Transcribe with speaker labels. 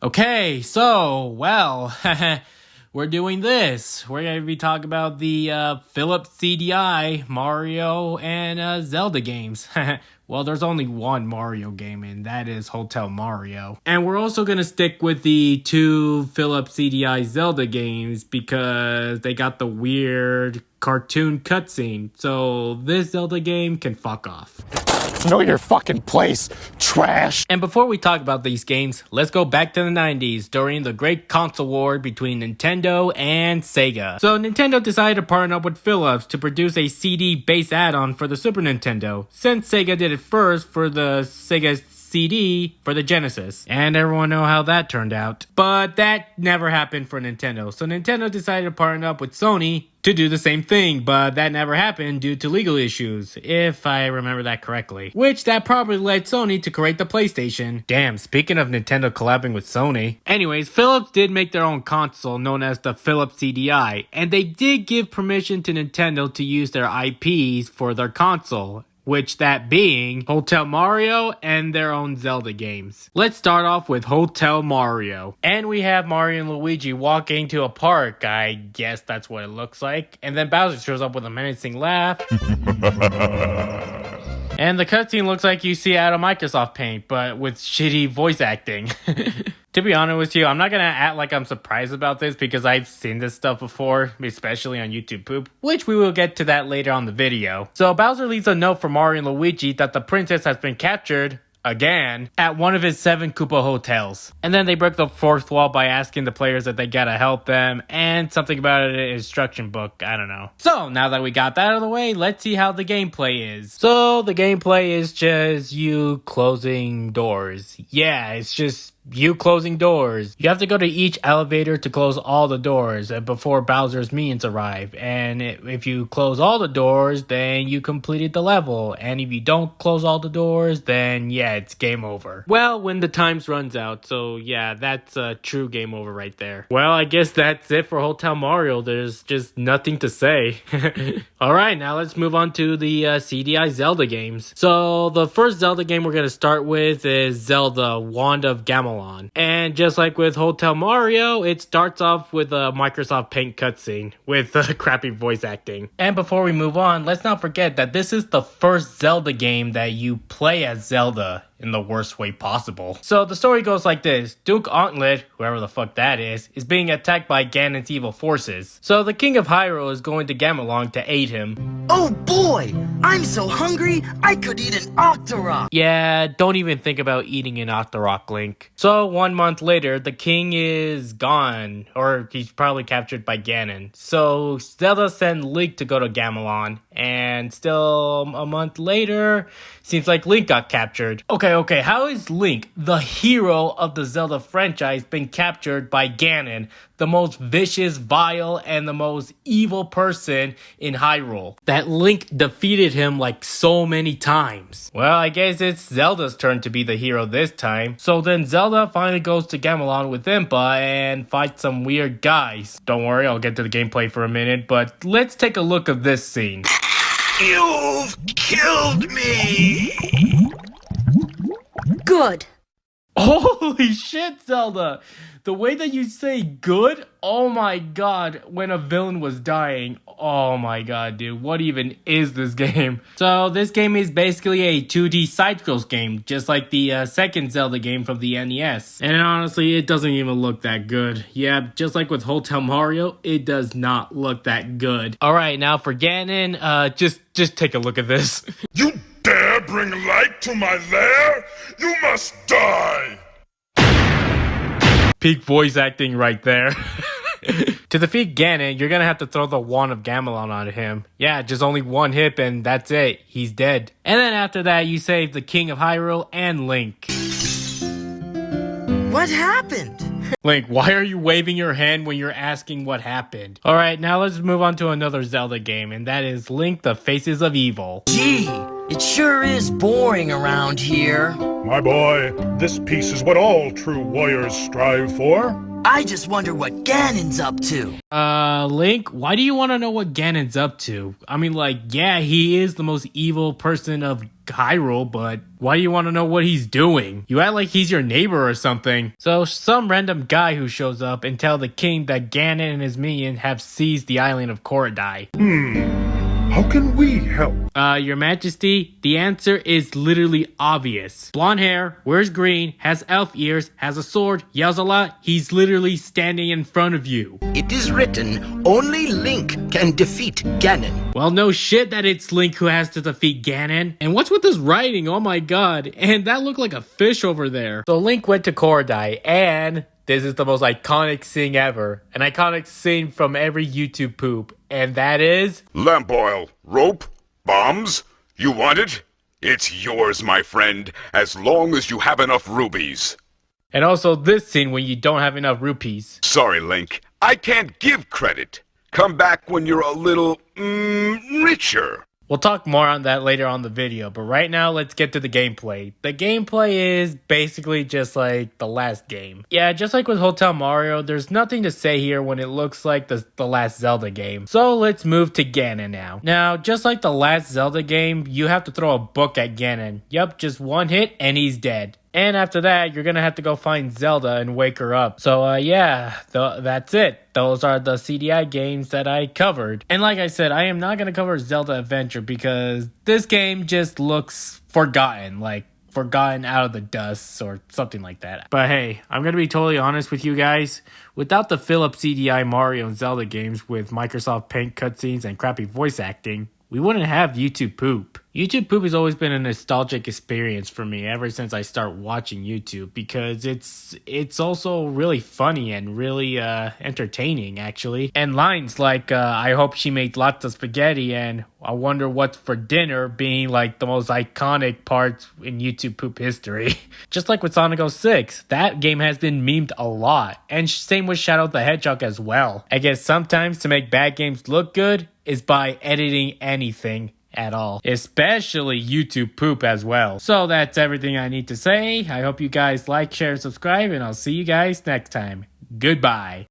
Speaker 1: Okay, so, well, we're doing this. We're going to be talking about the Philips CDI, Mario, and Zelda games. Well, there's only one Mario game, and that is Hotel Mario. And we're also going to stick with the two Philips CDI Zelda games because they got the weird cartoon cutscene. So this Zelda game can fuck off.
Speaker 2: Know your fucking place, trash.
Speaker 1: And before we talk about these games, let's go back to the 90s during the great console war between Nintendo and Sega. So Nintendo decided to partner up with Philips to produce a CD-based add-on for the Super Nintendo, since Sega did it first for the Sega CD for the Genesis. And everyone know how that turned out. But that never happened for Nintendo. So Nintendo decided to partner up with Sony to do the same thing, but that never happened due to legal issues, if I remember that correctly. Which that probably led Sony to create the PlayStation. Damn, speaking of Nintendo collabing with Sony. Anyways, Philips did make their own console known as the Philips CDI, and they did give permission to Nintendo to use their IPs for their console, which that being Hotel Mario and their own Zelda games. Let's start off with Hotel Mario. And we have Mario and Luigi walking to a park. I guess that's what it looks like. And then Bowser shows up with a menacing laugh. And the cutscene looks like you see out of Microsoft Paint, but with shitty voice acting. To be honest with you, I'm not gonna act like I'm surprised about this because I've seen this stuff before, especially on YouTube Poop, which we will get to that later on the video. So Bowser leaves a note for Mario and Luigi that the princess has been captured again at one of his 7 Koopa hotels. And then they break the fourth wall by asking the players that they gotta help them and something about an instruction book, I don't know. So now that we got that out of the way, let's see how the gameplay is. So the gameplay is just you closing doors. Yeah, it's just you closing doors. You have to go to each elevator to close all the doors before Bowser's minions arrive. And if you close all the doors, then you completed the level. And if you don't close all the doors, then yeah, it's game over. Well, when the times runs out. So yeah, that's a true game over right there. Well, I guess that's it for Hotel Mario. There's just nothing to say. Alright, now let's move on to the CDI Zelda games. So the first Zelda game we're going to start with is Zelda Wand of Gamelon. And just like with Hotel Mario, it starts off with a Microsoft Paint cutscene with crappy voice acting. And before we move on, let's not forget that this is the first Zelda game that you play as Zelda in the worst way possible. So the story goes like this. Duke Auntlet, whoever the fuck that is being attacked by Ganon's evil forces. So the King of Hyrule is going to Gamelon to aid him.
Speaker 3: Oh boy! I'm so hungry, I could eat an Octorok!
Speaker 1: Yeah, don't even think about eating an Octorok, Link. So 1 month later, the king is gone, or he's probably captured by Ganon. So Zelda sent Link to go to Gamelon, and still a month later, seems like Link got captured. Okay, how is Link, the hero of the Zelda franchise, been captured by Ganon, the most vicious, vile, and the most evil person in Hyrule? That Link defeated him like so many times. Well, I guess it's Zelda's turn to be the hero this time. So then Zelda finally goes to Gamelon with Impa and fights some weird guys. Don't worry, I'll get to the gameplay for a minute, but let's take a look at this scene.
Speaker 3: You've killed me!
Speaker 4: Good.
Speaker 1: Holy shit, Zelda! The way that you say good, oh my god, when a villain was dying. Oh my god, dude, what even is this game? So this game is basically a 2D side-scrolls game, just like the second Zelda game from the NES. And honestly, it doesn't even look that good. Yeah, just like with Hotel Mario, it does not look that good. Alright, now for Ganon, just take a look at this.
Speaker 2: You dare bring light to my lair? You must die!
Speaker 1: Peak voice acting right there. To defeat Ganon, you're gonna have to throw the Wand of Gamelon on him. Yeah, just only one hit and that's it. He's dead. And then after that, you save the King of Hyrule and Link.
Speaker 3: What happened?
Speaker 1: Link, why are you waving your hand when you're asking what happened? Alright, now let's move on to another Zelda game, and that is Link, the Faces of Evil.
Speaker 3: Gee, It sure is boring around here.
Speaker 2: My boy, this peace is what all true warriors strive for.
Speaker 3: I just wonder what Ganon's up to.
Speaker 1: Link, why do you want to know what Ganon's up to? I mean, like, yeah, he is the most evil person of Hyrule, but why do you want to know what he's doing? You act like he's your neighbor or something. So, some random guy who shows up and tell the king that Ganon and his minion have seized the island of Korodai.
Speaker 2: How can we help?
Speaker 1: Your Majesty, the answer is literally obvious. Blonde hair, wears green, has elf ears, has a sword, yells a lot. He's literally standing in front of you.
Speaker 4: It is written, only Link can defeat Ganon.
Speaker 1: Well, no shit that it's Link who has to defeat Ganon. And what's with this writing? Oh my god. And that looked like a fish over there. So Link went to Korodai, and this is the most iconic scene ever. An iconic scene from every YouTube poop. And that is...
Speaker 2: Lamp oil, rope, bombs. You want it? It's yours, my friend, as long as you have enough rubies.
Speaker 1: And also this scene when you don't have enough rupees.
Speaker 2: Sorry, Link. I can't give credit. Come back when you're a little, richer.
Speaker 1: We'll talk more on that later on the video, but right now let's get to the gameplay. The gameplay is basically just like the last game. Yeah, just like with Hotel Mario, there's nothing to say here when it looks like the last Zelda game. So let's move to Ganon now. Now, just like the last Zelda game, you have to throw a book at Ganon. Yup, just one hit and he's dead. And after that, you're gonna have to go find Zelda and wake her up. So, yeah, that's it. Those are the CDI games that I covered. And like I said, I am not gonna cover Zelda Adventure because this game just looks forgotten. Like, forgotten out of the dust or something like that. But hey, I'm gonna be totally honest with you guys. Without the fill-up CDI Mario and Zelda games with Microsoft Paint cutscenes and crappy voice acting, we wouldn't have YouTube Poop. YouTube Poop has always been a nostalgic experience for me ever since I start watching YouTube because it's also really funny and really entertaining actually. And lines like I hope she made lots of spaghetti and I wonder what's for dinner being like the most iconic parts in YouTube Poop history. Just like with Sonic 06, that game has been memed a lot. And same with Shadow the Hedgehog as well. I guess sometimes to make bad games look good is by editing anything at all, especially YouTube Poop as well. So that's everything I need to say. I hope you guys like, share, subscribe, and I'll see you guys next time. Goodbye.